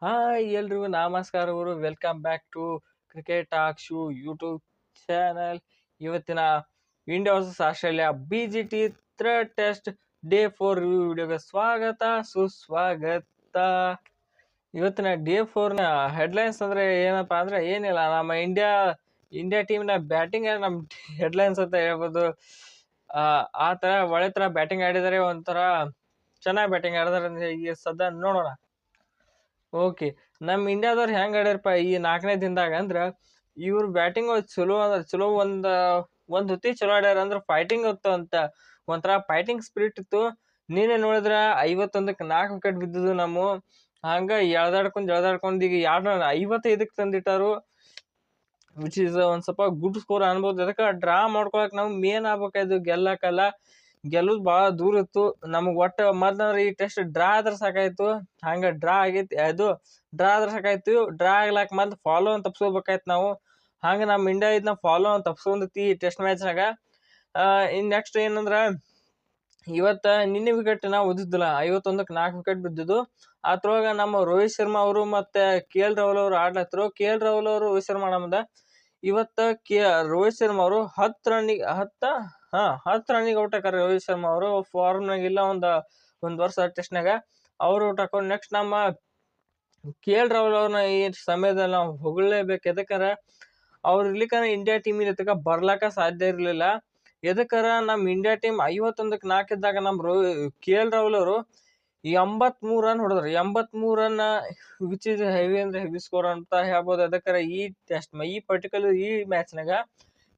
Hi ಎಲ್ರಿಗೂ ನಮಸ್ಕಾರಗಳು. Welcome back to cricket talk show YouTube channel. ಇವತ್ತಿನ India versus Australia BGT third test day 4 review ವಿಡಿಯೋಗೆ ಸ್ವಾಗತ ಸುಸ್ವಾಗತ. ಇವತ್ತಿನ ಡೇ 4ನ ಹೆಡ್ಲೈನ್ಸ್ ಅಂದ್ರೆ ಏನಪ್ಪಾ ಅಂದ್ರೆ ಏನಿಲ್ಲ, ನಮ್ಮ ಇಂಡಿಯಾ ಟೀಮ್ನ ಬ್ಯಾಟಿಂಗ್ ನಮ್ಮ ಹೆಡ್ಲೈನ್ಸ್ ಅಂತ ಹೇಳ್ಬೋದು. ಆ ತರ ಒಳ್ಳೆ ತರ ಬ್ಯಾಟಿಂಗ್ ಆಡಿದರೆ, ಒಂಥರ ಚೆನ್ನಾಗಿ ಬ್ಯಾಟಿಂಗ್ ಆಡಿದಾರೆ ಈ ಸದ್ಯ ನೋಡೋಣ. ಓಕೆ, ನಮ್ಮ ಇಂಡಿಯಾದವ್ರು ಹೆಂಗ್ ಆಡ್ಯಾರಪ್ಪ ಈ 4ನೇ ದಿನದಾಗ ಅಂದ್ರ, ಇವ್ರ ಬ್ಯಾಟಿಂಗ್ ಚಲೋ ಅಂದ್ರೆ ಚಲೋ. ಒಂದ್ ಹೊತ್ತಿ ಚಲೋ ಆಡ್ಯಾರ ಅಂದ್ರೆ ಫೈಟಿಂಗ್ ಇತ್ತು ಅಂತ, ಒಂಥರ ಫೈಟಿಂಗ್ ಸ್ಪಿರಿಟ್ ಇತ್ತು. ನೀನೇ ನೋಡಿದ್ರ 51ಕ್ಕೆ 4 ವಿಕೆಟ್ ಬಿದ್ದಿದ್ದು ನಮ್ಮ. ಹಂಗ ಎಳ್ದಾಡ್ಕೊಂಡ್ ಈಗ 55ಕ್ಕೆ ತಂದಿಟ್ಟಾರು, ವಿಚ್ ಇಸ್ ಒಂದ್ ಸ್ವಲ್ಪ ಗುಡ್ ಸ್ಕೋರ್ ಅನ್ಬೋದು. ಅದಕ್ಕೆ ಡ್ರಾ ಮಾಡ್ಕೊಳಕ್ ನಾವು ಮೇನ್ ಆಗ್ಬೇಕಾಯ್ತು, ಗೆಲ್ಲಕ್ಕಲ್ಲ. ಗೆಲ್ಲುದ್ ಬಹಳ ದೂರ ಇತ್ತು ನಮಗ್. ಒಟ್ಟ ಮೊದ್ಲಂದ್ರೆ ಈ ಟೆಸ್ಟ್ ಡ್ರಾ ಆದ್ರ ಸಾಕಾಯ್ತು. ಹಂಗ ಡ್ರಾ ಆಗೈತಿ, ಅದು ಡ್ರಾ ಆದ್ರ ಸಾಕಾಯ್ತು. ಡ್ರಾ ಆಗ್ಲಾಕ್ ಮೊದ್ಲು ಫಾಲೋ ಅಂತ ತಪ್ಸ್ಕೋಬೇಕಾಯ್ತು ನಾವು. ಹಂಗ ನಮ್ ಇಂಡಿಯಾ ಇದನ್ನ ಫಾಲೋ ಅಂತ ತಪ್ಸ್ಕೊಂಡೈತಿ ಈ ಟೆಸ್ಟ್ ಮ್ಯಾಚ್ನಾಗ. ಇನ್ ನೆಕ್ಸ್ಟ್ ಏನಂದ್ರ, ಇವತ್ತ ನಿನ್ನೆ ವಿಕೆಟ್ ನಾವು ಉದಿದ್ದಿಲ್ಲ, 51ಕ್ಕೆ 4 ವಿಕೆಟ್ ಬಿದ್ದಿದ್ದು. ಅದ್ರೊಳಗ ನಮ್ಮ ರೋಹಿತ್ ಶರ್ಮಾ ಅವರು ಮತ್ತೆ KL ರಾಹುಲ್ ಅವರು ಆಡ್ಲತ್ತರು. KL ರಾಹುಲ್ ಅವರು ರೋಹಿತ್ ಶರ್ಮಾ ನಮ್ದ. ಇವತ್ತ ರೋಹಿತ್ ಶರ್ಮಾ ಅವರು 10 ರನ್ನಿಗೆ ಔಟ್ ಹಾಕಾರ. ರೋಹಿತ್ ಶರ್ಮಾ ಅವರು ಫಾರ್ಮ್ ನಾಗ ಇಲ್ಲ, ಒಂದ್ ವರ್ಷ ಟೆಸ್ಟ್ನಾಗ ಅವ್ರು ಔಟ್ ಹಾಕೊಂಡು. ನೆಕ್ಸ್ಟ್ ನಮ್ಮ KL ರಾಹುಲ್ ಅವ್ರನ್ನ ಈ ಸಮಯದಲ್ಲಿ ನಾವು ಹೊಗಳಲೇಬೇಕು. ಎದಕ್ಕಾರ ಅವ್ರು ಇರ್ಲಿಕ್ಕಂದ್ರೆ ಇಂಡಿಯಾ ಟೀಮ್ ತನಕ ಬರ್ಲಾಕ ಸಾಧ್ಯ ಇರ್ಲಿಲ್ಲ. ಎದಕ್ಕಾರ ನಮ್ ಇಂಡಿಯಾ ಟೀಮ್ 51ಕ್ಕೆ 4 ಇದ್ದಾಗ ನಮ್ KL ರಾಹುಲ್ ಅವರು 83 ರನ್ ಹೊಡೆದ್ರು. 83 ರನ್ ವಿಚ್ ಇಸ್ ಹೆವಿ ಅಂದ್ರೆ ಹೆವಿ ಸ್ಕೋರ್ ಅಂತ ಹೇಳ್ಬೋದು. ಅದಕ್ಕಾರ ಈ ಪರ್ಟಿಕ್ಯುಲರ್ ಈ ಮ್ಯಾಚ್ನಾಗ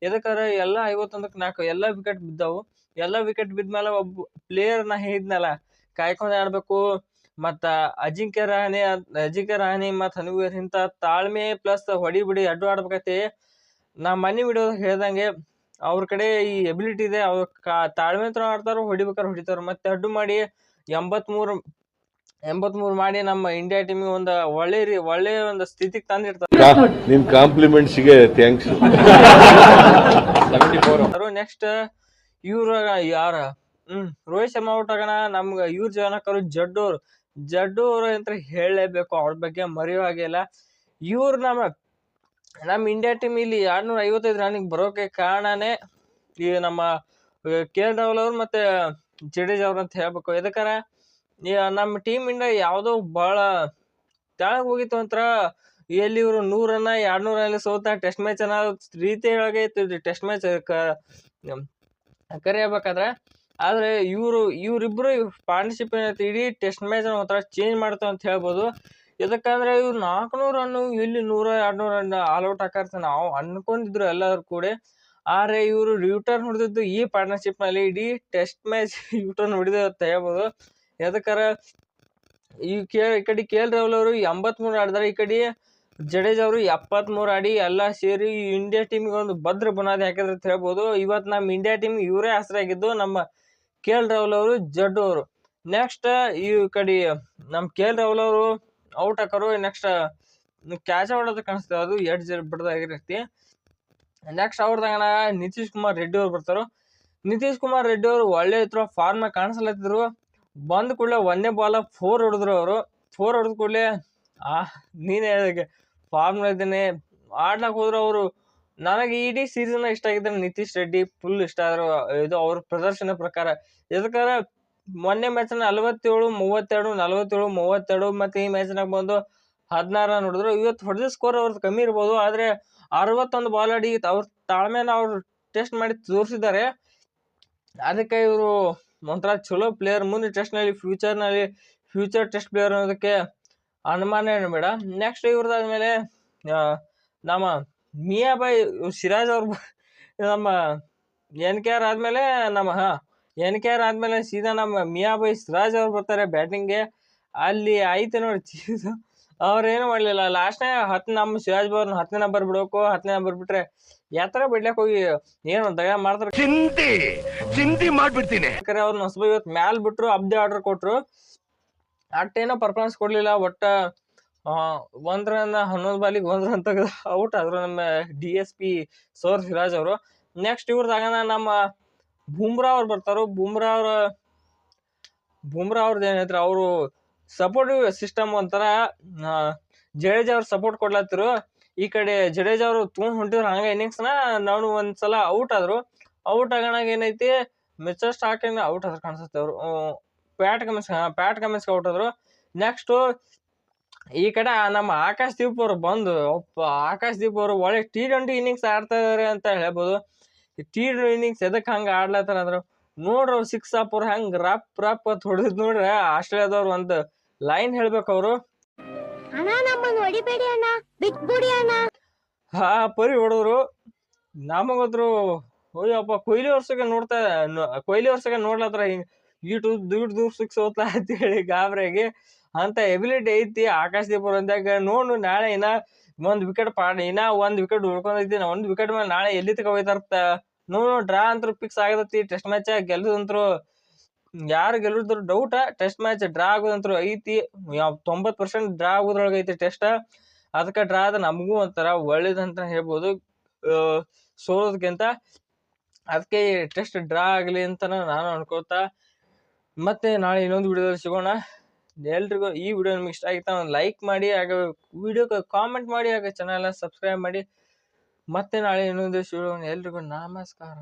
ಎದಕ್ಕಾರ ಎಲ್ಲ 51ಕ್ಕೆ 4 ಎಲ್ಲ ವಿಕೆಟ್ ಬಿದ್ದಾವು. ಎಲ್ಲ ವಿಕೆಟ್ ಬಿದ್ಮೇಲೆ ಒಬ್ಬ ಪ್ಲೇಯರ್ ನ ಹೇಳಿದ್ನಲ್ಲ, ಕಾಯ್ಕೊಂಡ್ ಆಡ್ಬೇಕು. ಮತ್ತ ಅಜಿಂಕ್ಯ ರಹಾನೆ ಮತ್ ಹನುವೀರ್ ಇಂತ ತಾಳ್ಮೆ ಪ್ಲಸ್ ಹೊಡಿ ಬಿಡಿ ಅಡ್ಡು ಆಡ್ಬೇಕೈತಿ. ನಾ ಮನಿ ವಿಡಿಯೋದಾಗ ಹೇಳ್ದಂಗೆ ಅವ್ರ ಕಡೆ ಈ ಎಬಿಲಿಟಿ ಇದೆ. ಅವ್ರ ತಾಳ್ಮೆ ತರ ಆಡ್ತಾರೋ, ಹೊಡಿಬೇಕಾದ್ರೆ ಹೊಡಿತಾರ. ಮತ್ತೆ ಅಡ್ಡು ಮಾಡಿ 83 ಮಾಡಿ ನಮ್ಮ ಇಂಡಿಯಾ ಟೀಮಿಗೆ ಒಂದು ಒಳ್ಳೆ ಒಂದು ಸ್ಥಿತಿಗೆ ತಂದಿರ್ತಾರೆ. ನಿನ್ ಕಾಂಪ್ಲಿಮೆಂಟ್ಸ್ಗೆ ಥ್ಯಾಂಕ್ಸ್. ನೆಕ್ಸ್ಟ್ ಇವ್ರ ಯಾರ ರೋಹಿತ್ ಶರ್ಮಾ ಔಟ್ ಆಗೋಣ. ನಮ್ಗ ಇವ್ರ ಜನಕರು ಜಡ್ಡು ಅವ್ರು ಅಂತ ಹೇಳಲೇಬೇಕು. ಅವ್ರ ಬಗ್ಗೆ ಮರೆಯೋ ಹಾಗಿಲ್ಲ. ಇವ್ರು ನಮ್ಮ ಇಂಡಿಯಾ ಟೀಮ್ ಇಲ್ಲಿ 255 ರನ್ನಿಗೆ ಬರೋಕೆ ಕಾರಣನೇ ಈ ನಮ್ಮ KL ರಾಹುಲ್ ಅವ್ರು ಮತ್ತೆ ಜಡೇಜಾ ಅವ್ರು ಅಂತ ಹೇಳ್ಬೇಕು. ಎದಕ್ಕಾರ ನಮ್ಮ ಟೀಮ್ ಇಂದ ಯಾವ್ದೋ ಬಹಳ ತೆಳಗ್ ಹೋಗಿತ್ತು ಒಂಥರ. ಎಲ್ಲಿ ಇವ್ರು 100 ರನ್ 200 ರನ್ ಸೋತ ಟೆಸ್ಟ್ ಮ್ಯಾಚ್ ಅನ್ನೋ ರೀತಿ ಒಳಗೆ ಟೆಸ್ಟ್ ಮ್ಯಾಚ್ ಕರೆಯಬೇಕಾದ್ರೆ. ಆದ್ರೆ ಇವ್ರಿಬ್ರು ಪಾರ್ಟ್ನರ್ಶಿಪ್ ಏನೈತಿ, ಇಡೀ ಟೆಸ್ಟ್ ಮ್ಯಾಚ್ ಒಂಥರ ಚೇಂಜ್ ಮಾಡ್ತಾವ ಅಂತ ಹೇಳ್ಬೋದು. ಯಾಕಂದ್ರೆ ಇವ್ರು 400 ರನ್ ಇಲ್ಲಿ 100-200 ರನ್ ಆಲ್ ಔಟ್ ಹಾಕರ್ತ ನಾವು ಅನ್ಕೊಂಡಿದ್ರು ಎಲ್ಲರೂ ಕೂಡ. ಆದ್ರೆ ಇವರು ರಿಟರ್ನ್ ಹೊಡೆದಿದ್ದು ಈ ಪಾರ್ಟ್ನರ್ಶಿಪ್ ನಲ್ಲಿ ಇಡೀ ಟೆಸ್ಟ್ ಮ್ಯಾಚ್ ರಿಟರ್ನ್ ಹೊಡೆದ ಅಂತ ಹೇಳ್ಬೋದು. ಯಾಕಂದ್ರ ಈ ಕಡೆ KL ರಾಹುಲ್ ಅವರು 83 ಆಡಿದಾರೆ, ಈ ಕಡೆ ಜಡೇಜಾ ಅವರು 73 ಆಡಿ ಎಲ್ಲ ಸೇರಿ ಇಂಡಿಯಾ ಟೀಮ್ಗೆ ಒಂದು ಭದ್ರ ಬುನಾದಿ ಹಾಕಿದ್ರೆ ಅಂತ ಹೇಳ್ಬೋದು. ಇವತ್ತು ನಮ್ಮ ಇಂಡಿಯಾ ಟೀಮ್ ಇವರೇ ಆಸರಾಗಿದ್ದು, ನಮ್ಮ KL ರಾಹುಲ್ ಅವರು, ಜಡ್ಡು ಅವರು. ನೆಕ್ಸ್ಟ್ ಈ ಕಡೆ ನಮ್ KL ರಾಹುಲ್ ಅವರು ಔಟ್ ಹಾಕರು. ನೆಕ್ಸ್ಟ್ ಕ್ಯಾಚ್ ಹೊಡೋದು ಕಾಣಿಸ್ತೇವೆ, ಅದು ಎಡ್ಜ್ ಬಿಡದಾಗಿರತಿ. ನೆಕ್ಸ್ಟ್ ಅವ್ರದಾಗ ನಿತೀಶ್ ಕುಮಾರ್ ರೆಡ್ಡಿ ಅವ್ರು ಬರ್ತಾರು. ನಿತೀಶ್ ಕುಮಾರ್ ರೆಡ್ಡಿ ಅವರು ಒಳ್ಳೆ ಫಾರ್ಮ್ ಕಾಣಿಸ್ಲತ್ತಿದ್ರು. ಬಂದ ಕೂಡಲೇ ಒಂದೇ ಬಾಲ್ 4 ಹೊಡೆದ್ರು ಅವರು. 4 ಹೊಡೆದ ಕೂಡಲೇ ನೀನೇ ಫಾರ್ಮ್ ಇದ್ದೀನಿ ಆಡ್ಲಕ್ ಹೋದ್ರು ಅವರು. ನನಗೆ ಇಡೀ ಸೀಸನ್ ಇಷ್ಟ ಆಗಿದ್ರೆ ನಿತೀಶ್ ರೆಡ್ಡಿ ಫುಲ್ ಇಷ್ಟ ಆದ್ರು. ಇದು ಅವ್ರ ಪ್ರದರ್ಶನ ಪ್ರಕಾರ. ಯಾಕಂದ್ರೆ ಮೊನ್ನೆ ಮ್ಯಾಚ್ 47-32 47-32 ಮತ್ತೆ ಈ ಮ್ಯಾಚ್ನಾಗ ಬಂದು 16 ರನ್ ಹೊಡೆದ್ರು. ಇವತ್ತು ಹೊಡೆದ ಸ್ಕೋರ್ ಅವ್ರದ್ದು ಕಮ್ಮಿ ಇರ್ಬೋದು, ಆದ್ರೆ 61 ಬಾಲ್ ಆಡಿ ಅವ್ರ ತಾಳ್ಮೆನ ಅವ್ರು ಟೆಸ್ಟ್ ಮಾಡಿ ತೋರಿಸಿದ್ದಾರೆ. ಅದಕ್ಕೆ ಇವರು ಒಂಥರ ಚಲೋ ಪ್ಲೇಯರ್. ಮುಂದೆ ಟೆಸ್ಟ್ ನಲ್ಲಿ ಫ್ಯೂಚರ್ ಟೆಸ್ಟ್ ಪ್ಲೇಯರ್ ಅನ್ನೋದಕ್ಕೆ ಅನುಮಾನ ಬೇಡ. ನೆಕ್ಸ್ಟ್ ಇವ್ರದಾದ್ಮೇಲೆ ನಮ್ಮ ಮಿಯಾಬಾಯಿ ಸಿರಾಜ್ ಅವ್ರು, ನಮ್ಮ NKR ಆದ್ಮೇಲೆ NKR ಆದ್ಮೇಲೆ ಸೀದಾ ನಮ್ಮ ಮಿಯಾಬಾಯಿ ಸಿರಾಜ್ ಅವ್ರು ಬರ್ತಾರೆ ಬ್ಯಾಟಿಂಗ್ಗೆ. ಅಲ್ಲಿ ಆಯ್ತು ನೋಡಿ ಚೀಸ್. ಅವ್ರೇನು ಮಾಡ್ಲಿಲ್ಲ ಲಾಸ್ಟ್ ನಮ್ಮ ಸಿರಾಜ್ ಅವ್ರನ್ನ 10ನೇ ನಂಬರ್ ಬಿಡ್ಬೇಕು. 10ನೇ ನಂಬರ್ ಬಿಟ್ರೆ ಯಾತರ ಬಿಡ್ಲಕ್ ಹೋಗಿ ಏನು ದಯ ಮಾಡ್ತಾರೆ, ಚಿಂತಿ ಮಾಡ್ಬಿಡ್ತೀನಿ. ಅವ್ರನ್ನ ಹೊಸಬ ಇವತ್ತು ಮ್ಯಾಲ್ ಬಿಟ್ರು, ಅಬ್ದಿ ಆರ್ಡರ್ ಕೊಟ್ರು. ಅಟ್ಟೇನೋ ಪರ್ಫಾರ್ಮೆನ್ಸ್ ಕೊಡ್ಲಿಲ್ಲ. ಒಟ್ಟ 1 ರನ್ 11 ಬಾಲಿಗೆ 1 ರನ್ ತೆಗೆದು ಔಟ್ ಆದ್ರು ನಮ್ಮ DSP ಸೌರ್ ಸಿರಾಜ್ ಅವರು. ನೆಕ್ಸ್ಟ್ ಇವ್ರದಾಗ ನಮ್ಮ ಬುಮ್ರಾ ಅವ್ರು ಬರ್ತಾರು. ಬುಮ್ರಾ ಅವ್ರದ್ದು ಏನೈತ್ರಿ, ಅವರು ಸಪೋರ್ಟಿವ್ ಸಿಸ್ಟಮ್ ಒಂಥರ ಜಡೇಜಾ ಅವ್ರು ಸಪೋರ್ಟ್ ಕೊಡ್ಲತ್ತಿರು. ಈ ಕಡೆ ಜಡೇಜಾ ಅವರು ತೊಗೊಂಡ್ ಹೊಂಟಿದ್ರು ಹಂಗ ಇನ್ನಿಂಗ್ಸ್ನ. ನಾವು ಒಂದ್ಸಲ ಔಟ್ ಆದ್ರು. ಔಟ್ ಆಗೋಣಾಗ ಏನೈತಿ, ಮಿಚೆಲ್ ಸ್ಟಾರ್ಕ್ ಔಟ್ ಆದ್ರು ಕಾಣಿಸುತ್ತೆ ಅವರು. ಪ್ಯಾಟ್ ಕಮಿನ್ಸ್ ಔಟ್ ಆದ್ರು. ನೆಕ್ಸ್ಟ್ ಈ ಕಡೆ ನಮ್ಮ ಆಕಾಶ್ ದೀಪ್ ಅವರು ಬಂದು, ಆಕಾಶ್ ದೀಪ್ ಅವರು ಒಳ್ಳೆ T20 ಇನ್ನಿಂಗ್ಸ್ ಆಡ್ತಾ ಇದಾರೆ ಅಂತ ಹೇಳ್ಬೋದು. ಈ T20 ಇನ್ನಿಂಗ್ಸ್ ಎದಕ್ ಹಂಗ ಆಡ್ಲತ್ತಾರ ಅಂದ್ರ ನೋಡ್ರಿ, ಅವ್ರು ಸಿಕ್ಸ್ ಅಪ್ ಅವ್ರು ಹೆಂಗ್ ರಪ್ ಅಂತ ಹೊಡೆದ್ ನೋಡ್ರಿ. ಆಸ್ಟ್ರೇಲಿಯಾದವ್ರು ಒಂದು ಲೈನ್ ಹೇಳ್ಬೇಕು ಅವರು, ಹಾ ಪರಿ ಹೊಡೆದ್ರು. ನಮಗಂದ್ರು ಅಯ್ಯಪ್ಪ, ಕೊಹ್ಲಿ ವರ್ಷಕ್ಕೆ ನೋಡ್ಲತ್ರ ಹಿಂಗ್ ಇಟು ದೂರ ಸಿಕ್ಸ್ ಹೋಗ್ತಾ ಅಂತೇಳಿ ಗಾಬ್ರಾಗಿ. ಅಂತ ಎಬಿಲಿಟಿ ಐತಿ ಆಕಾಶ್ ದೀಪ್ ಅವ್ರ ಅಂದಾಗ. ನೋಡು ನಾಳೆ ಇನ್ನ ಒಂದ್ ವಿಕೆಟ್ ಉಳ್ಕೊಂಡೈತಿ. ಒಂದ್ ವಿಕೆಟ್ ಮೇಲೆ ನಾಳೆ ಎಲ್ಲಿ ತಕ ಹೋಯ್ತಾರ ಡ್ರಾ ಅಂತೂ ಫಿಕ್ಸ್ ಆಗತೈತಿ. ಟೆಸ್ಟ್ ಮ್ಯಾಚ್ ಗೆಲ್ಲದಂತ್ರು ಯಾರು ಗೆಲ್ಲುದ್ರು ಡೌಟ್. ಟೆಸ್ಟ್ ಮ್ಯಾಚ್ ಡ್ರಾ ಆಗೋದಂತ್ರು ಐತಿ. 90% ಡ್ರಾ ಆಗೋದ್ರೊಳಗೆ ಐತಿ ಟೆಸ್ಟ್. ಅದಕ್ಕೆ ಡ್ರಾ ಆದ್ರೆ ನಮಗೂ ಒಂಥರ ಒಳ್ಳೇದಂತ ಹೇಳ್ಬೋದು ಸೋಲೋದಕ್ಕಿಂತ. ಅದಕ್ಕೆ ಟೆಸ್ಟ್ ಡ್ರಾ ಆಗಲಿ ಅಂತ ನಾನು ಅನ್ಕೋತಾ, ಮತ್ತೆ ನಾಳೆ ಇನ್ನೊಂದು ವಿಡಿಯೋದಲ್ಲಿ ಸಿಗೋಣ. ಎಲ್ರಿಗೂ ಈ ವಿಡಿಯೋ ನಿಮ್ಗೆ ಇಷ್ಟ ಆಗಿತ್ತ ಒಂದು ಲೈಕ್ ಮಾಡಿ, ಹಾಗೆ ವಿಡಿಯೋಕ್ಕೆ ಕಾಮೆಂಟ್ ಮಾಡಿ, ಹಾಗೆ ಚಾನಲ್ನ ಸಬ್ಸ್ಕ್ರೈಬ್ ಮಾಡಿ. ಮತ್ತೆ ನಾಳೆ ಇನ್ನೊಂದು ವಿಡಿಯೋ. ಎಲ್ರಿಗೂ ನಮಸ್ಕಾರ.